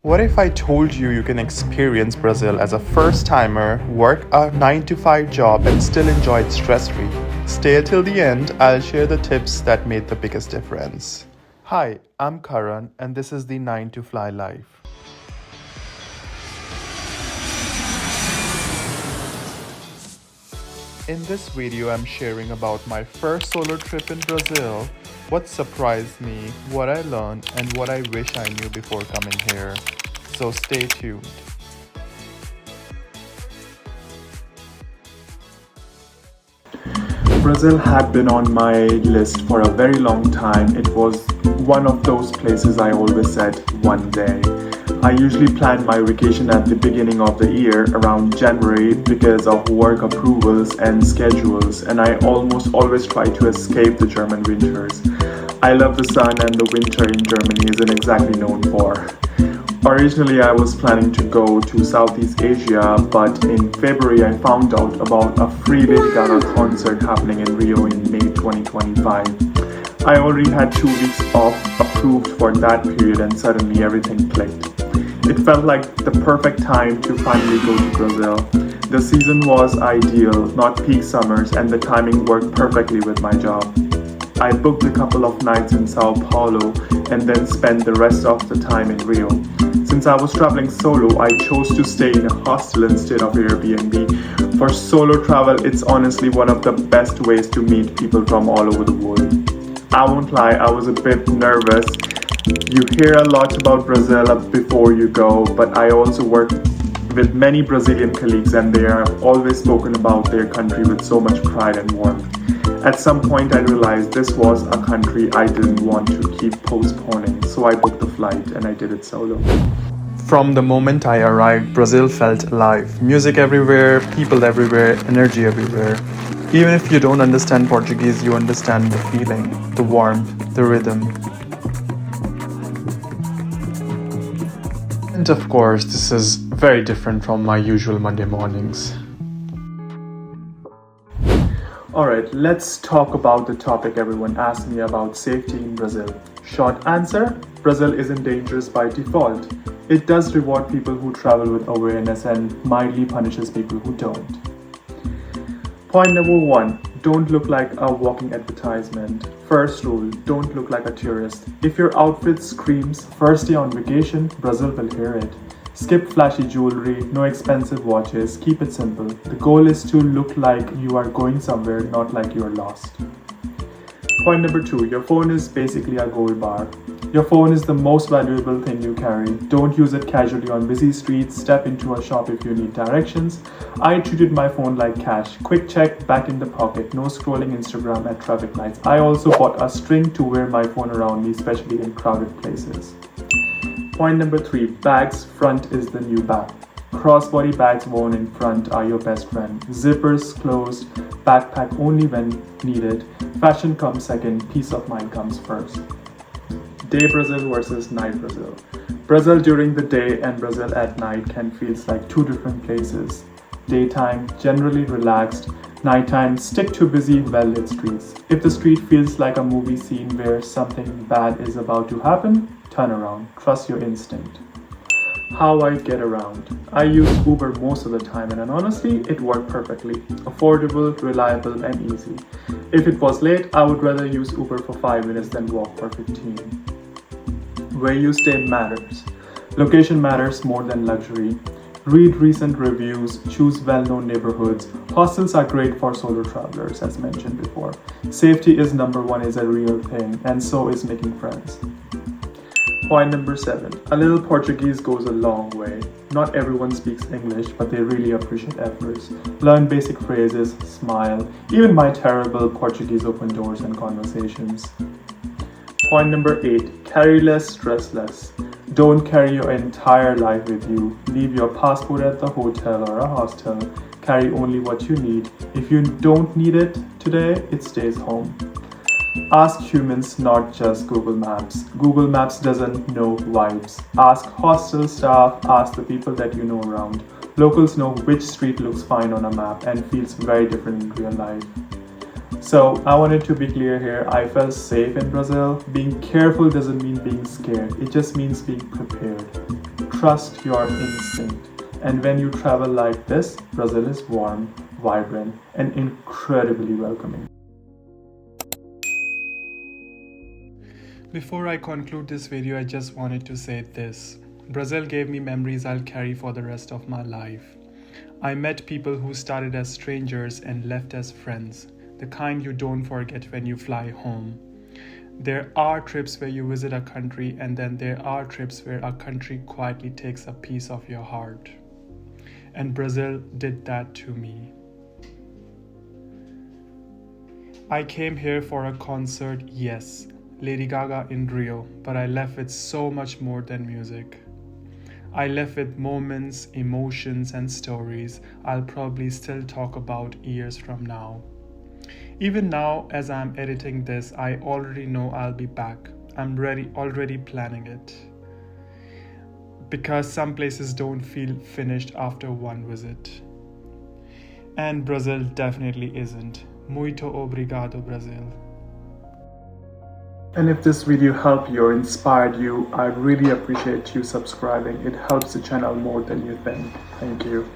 What if I told you you can experience Brazil as a first timer, work a 9 to 5 job, and still enjoy it stress free? Stay till the end, I'll share the tips that made the biggest difference. Hi, I'm Karan, and this is the 9 to Fly Life. In this video, I'm sharing about my first solo trip in Brazil, what surprised me, what I learned, and what I wish I knew before coming here. So stay tuned. Brazil had been on my list for a very long time. It was one of those places I always said one day. I usually plan my vacation at the beginning of the year around January because of work approvals and schedules, and I almost always try to escape the German winters. I love the sun, and the winter in Germany isn't exactly known for. Originally, I was planning to go to Southeast Asia, but in February I found out about a free Lady Gaga concert happening in Rio in May 2025. I already had 2 weeks off approved for that period, and suddenly everything clicked. It felt like the perfect time to finally go to Brazil. The season was ideal, not peak summers, and the timing worked perfectly with my job. I booked a couple of nights in Sao Paulo and then spent the rest of the time in Rio. Since I was traveling solo, I chose to stay in a hostel instead of Airbnb. For solo travel, it's honestly one of the best ways to meet people from all over the world. I won't lie, I was a bit nervous. You hear a lot about Brazil before you go, but I also work with many Brazilian colleagues, and they have always spoken about their country with so much pride and warmth. At some point I realized this was a country I didn't want to keep postponing, so I booked the flight and I did it solo. From the moment I arrived, Brazil felt alive. Music everywhere, people everywhere, energy everywhere. Even if you don't understand Portuguese, you understand the feeling, the warmth, the rhythm. And of course, this is very different from my usual Monday mornings. Alright, let's talk about the topic everyone asked me about: safety in Brazil. Short answer: Brazil isn't dangerous by default. It does reward people who travel with awareness and mildly punishes people who don't. Point number 1. Don't look like a walking advertisement. First rule: don't look like a tourist. If your outfit screams "first day on vacation," Brazil will hear it. Skip flashy jewelry, no expensive watches, keep it simple. The goal is to look like you are going somewhere, not like you are lost. Point number 2, your phone is basically a gold bar. Your phone is the most valuable thing you carry. Don't use it casually on busy streets. Step into a shop if you need directions. I treated my phone like cash. Quick check, back in the pocket. No scrolling Instagram at traffic lights. I also bought a string to wear my phone around me, especially in crowded places. Point number 3, bags front is the new back. Crossbody bags worn in front are your best friend. Zippers closed, backpack only when needed. Fashion comes second, peace of mind comes first. Day Brazil versus night Brazil. Brazil during the day and Brazil at night can feel like two different places. Daytime, generally relaxed. Nighttime, stick to busy, well-lit streets. If the street feels like a movie scene where something bad is about to happen, turn around. Trust your instinct. How I get around. I use Uber most of the time, and honestly, it worked perfectly. Affordable, reliable, and easy. If it was late, I would rather use Uber for 5 minutes than walk for 15. Where you stay matters. Location matters more than luxury. Read recent reviews, choose well-known neighborhoods. Hostels are great for solo travelers, as mentioned before. Safety is number 1 is a real thing, and so is making friends. Point number 7. A little Portuguese goes a long way. Not everyone speaks English, but they really appreciate efforts. Learn basic phrases, smile. Even my terrible Portuguese open doors and conversations. Point number 8. Carry less, stress less. Don't carry your entire life with you. Leave your passport at the hotel or a hostel. Carry only what you need. If you don't need it today, it stays home. Ask humans, not just Google Maps. Google Maps doesn't know vibes. Ask hostel staff, ask the people that you know around. Locals know which street looks fine on a map and feels very different in real life. So I wanted to be clear here. I felt safe in Brazil. Being careful doesn't mean being scared. It just means being prepared. Trust your instinct. And when you travel like this, Brazil is warm, vibrant, and incredibly welcoming. Before I conclude this video, I just wanted to say this. Brazil gave me memories I'll carry for the rest of my life. I met people who started as strangers and left as friends, the kind you don't forget when you fly home. There are trips where you visit a country, and then there are trips where a country quietly takes a piece of your heart. And Brazil did that to me. I came here for a concert, yes, Lady Gaga in Rio, but I left with so much more than music. I left with moments, emotions, and stories I'll probably still talk about years from now. Even now, as I'm editing this, I already know I'll be back. I'm already planning it. Because some places don't feel finished after one visit. And Brazil definitely isn't. Muito obrigado, Brazil. And if this video helped you or inspired you, I really appreciate you subscribing. It helps the channel more than you think. Thank you.